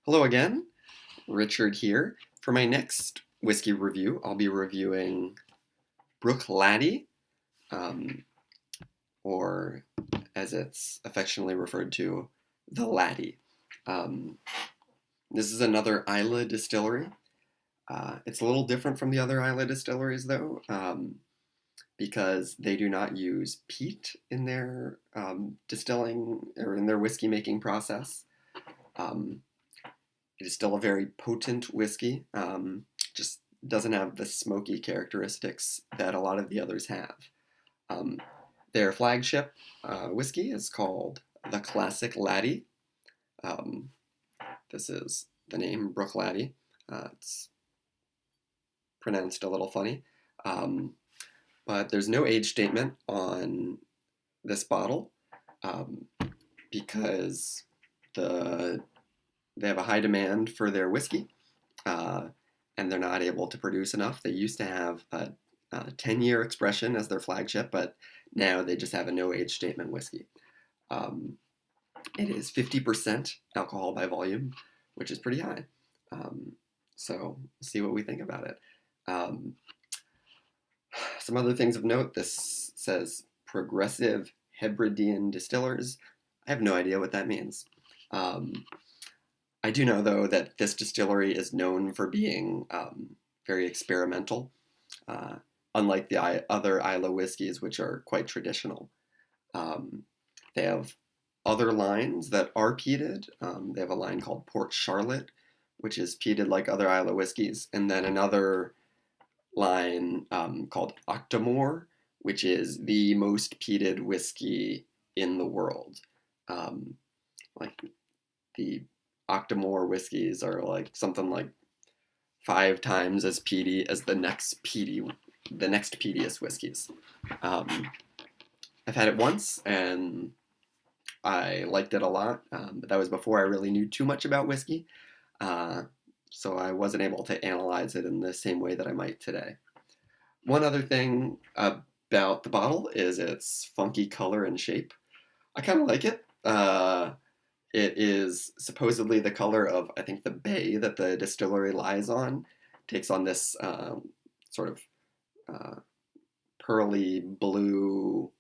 Hello again, Richard here. For my next whiskey review, I'll be reviewing Bruichladdich, um, or as it's affectionately referred to, the Laddie. Um, this is another Islay distillery. It's a little different from the other Islay distilleries, though, because they do not use peat in their distilling or in their whiskey making process. Um, It is still a very potent whiskey. Just doesn't have the smoky characteristics that a lot of the others have. Um, their flagship whiskey is called the Classic Laddie. Um, this is the name Bruichladdich. It's pronounced a little funny. Um, but there's no age statement on this bottle um, because they have a high demand for their whiskey, uh, and they're not able to produce enough. They used to have a 10-year expression as their flagship, but now they just have a no age statement whiskey. Um, it is 50% alcohol by volume, which is pretty high. Um, so we'll see what we think about it. Um, some other things of note, this says Progressive Hebridean Distillers. I have no idea what that means. I do know, though, that this distillery is known for being very experimental, uh, unlike the other Islay whiskeys, which are quite traditional. Um, they have other lines that are peated. They have a line called Port Charlotte, which is peated like other Islay whiskeys, and then another line called Octomore, which is the most peated whiskey in the world. Like the Octomore whiskeys are like something like 5 times as peaty as the next peatiest whiskeys. Um, I've had it once and I liked it a lot, but that was before I really knew too much about whiskey, uh, so I wasn't able to analyze it in the same way that I might today. One other thing about the bottle is its funky color and shape. I kind of like it. It is supposedly the color of, I think, the bay that the distillery lies on. Takes on this sort of uh, pearly blue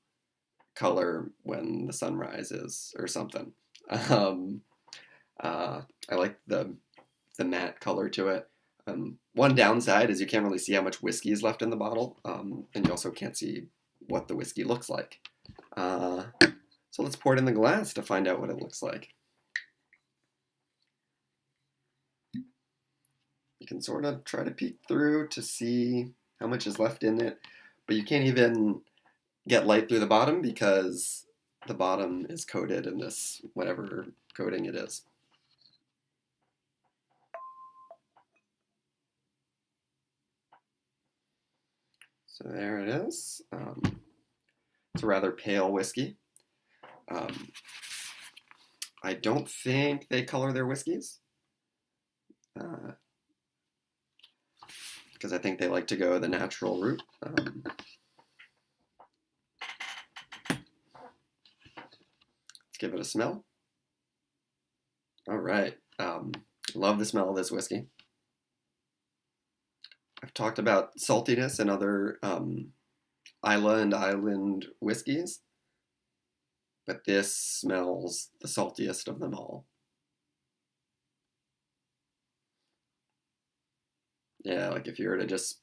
color when the sun rises or something. Um, I like the matte color to it. One downside is you can't really see how much whiskey is left in the bottle, and you also can't see what the whiskey looks like. So let's pour it in the glass to find out what it looks like. You can sort of try to peek through to see how much is left in it, but you can't even get light through the bottom because the bottom is coated in this whatever coating it is. So there it is. It's a rather pale whiskey. Um, I don't think they color their whiskeys because I think they like to go the natural route. Let's give it a smell. All right. Love the smell of this whiskey. I've talked about saltiness in other Islay and Island whiskeys, but this smells the saltiest of them all. Yeah, like if you were to just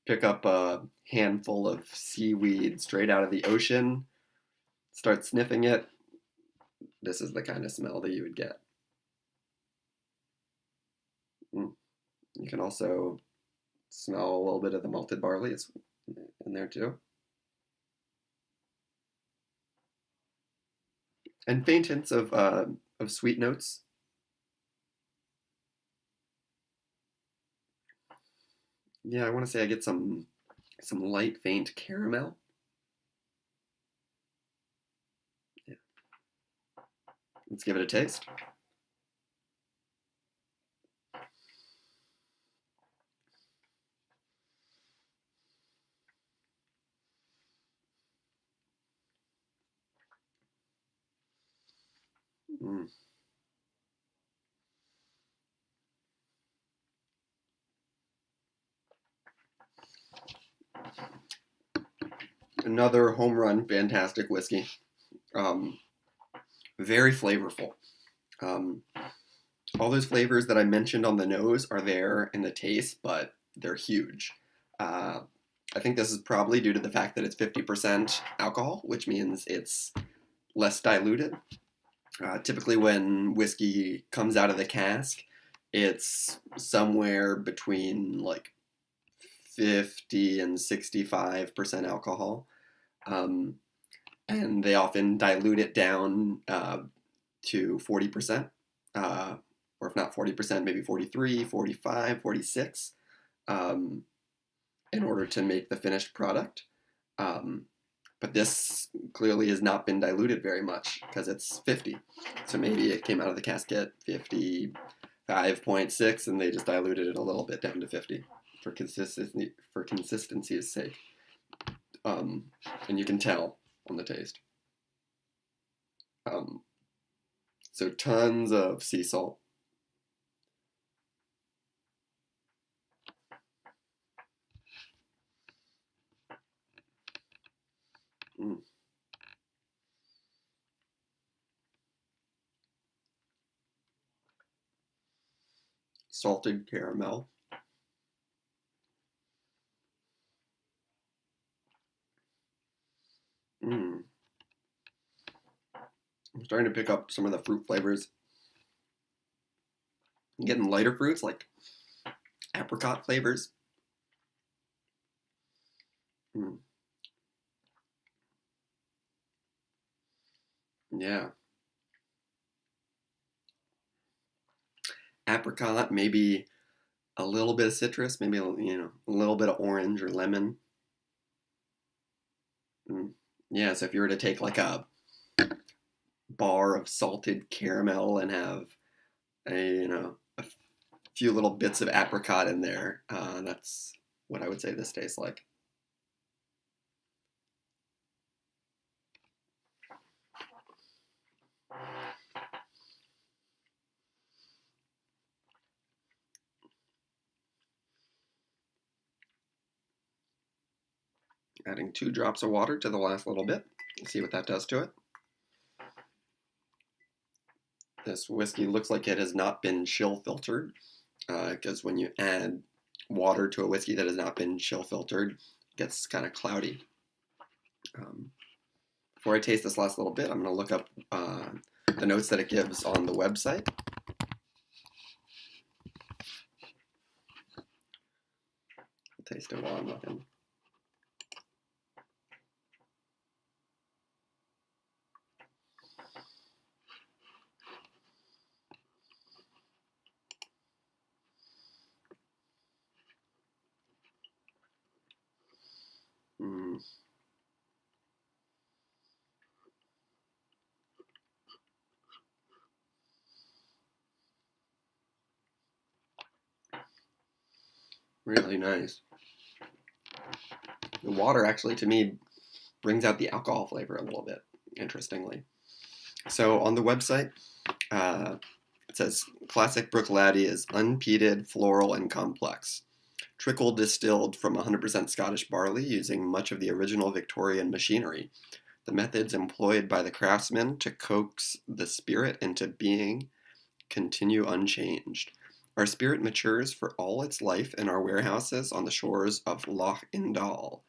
pick up a handful of seaweed straight out of the ocean, start sniffing it, this is the kind of smell that you would get. You can also smell a little bit of the malted barley is in there too. And faint hints of sweet notes. Yeah, I want to say I get some light faint caramel. Yeah. Let's give it a taste. Mm. Another home run, fantastic whiskey. Um, very flavorful. Um, all those flavors that I mentioned on the nose are there in the taste, but they're huge. Uh, I think this is probably due to the fact that it's 50% alcohol, which means it's less diluted. Typically, when whiskey comes out of the cask, it's somewhere between like 50 and 65% alcohol. Um, and they often dilute it down to 40%, or if not 40%, maybe 43, 45, 46, um, in order to make the finished product. Um, but this clearly has not been diluted very much because it's 50. So maybe it came out of the casket 55.6 and they just diluted it a little bit down to 50 for consistency's sake. And you can tell on the taste. So tons of sea salt. Mm. Salted caramel. Mm. I'm starting to pick up some of the fruit flavors. I'm getting lighter fruits like apricot flavors. Mm. Yeah. Apricot, maybe a little bit of citrus, maybe a little bit of orange or lemon. Mm. Yeah, so if you were to take like a bar of salted caramel and have a few little bits of apricot in there, that's what I would say this tastes like. Adding 2 drops of water to the last little bit. See what that does to it. This whiskey looks like it has not been chill filtered, because when you add water to a whiskey that has not been chill filtered, it gets kind of cloudy. Before I taste this last little bit, I'm going to look up the notes that it gives on the website. I'll taste it while I'm looking. Mm. Really nice. The water actually, to me, brings out the alcohol flavor a little bit, interestingly. So on the website, it says Classic Bruichladdich is unpeated, floral, and complex. Trickle distilled from 100% Scottish barley using much of the original Victorian machinery. The methods employed by the craftsmen to coax the spirit into being continue unchanged. Our spirit matures for all its life in our warehouses on the shores of Loch Indal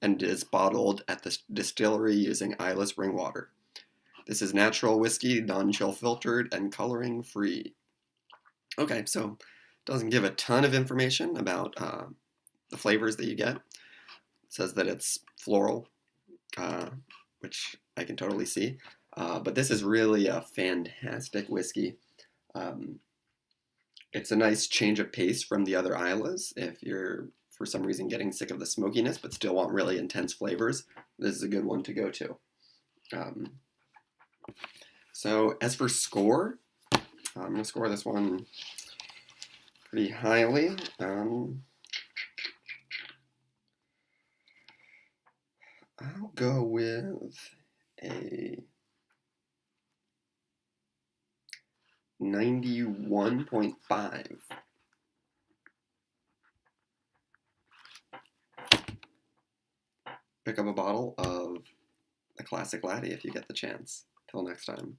and is bottled at the distillery using Islay spring water. This is natural whiskey, non-chill filtered, and coloring free. Okay, so it doesn't give a ton of information about the flavors that you get. It says that it's floral, which I can totally see. But this is really a fantastic whiskey. It's a nice change of pace from the other Islas. If you're, for some reason, getting sick of the smokiness but still want really intense flavors, this is a good one to go to. So as for score, I'm going to score this one pretty highly. I'll go with a 91.5. pick up a bottle of the Classic Laddie if you get the chance. Till next time.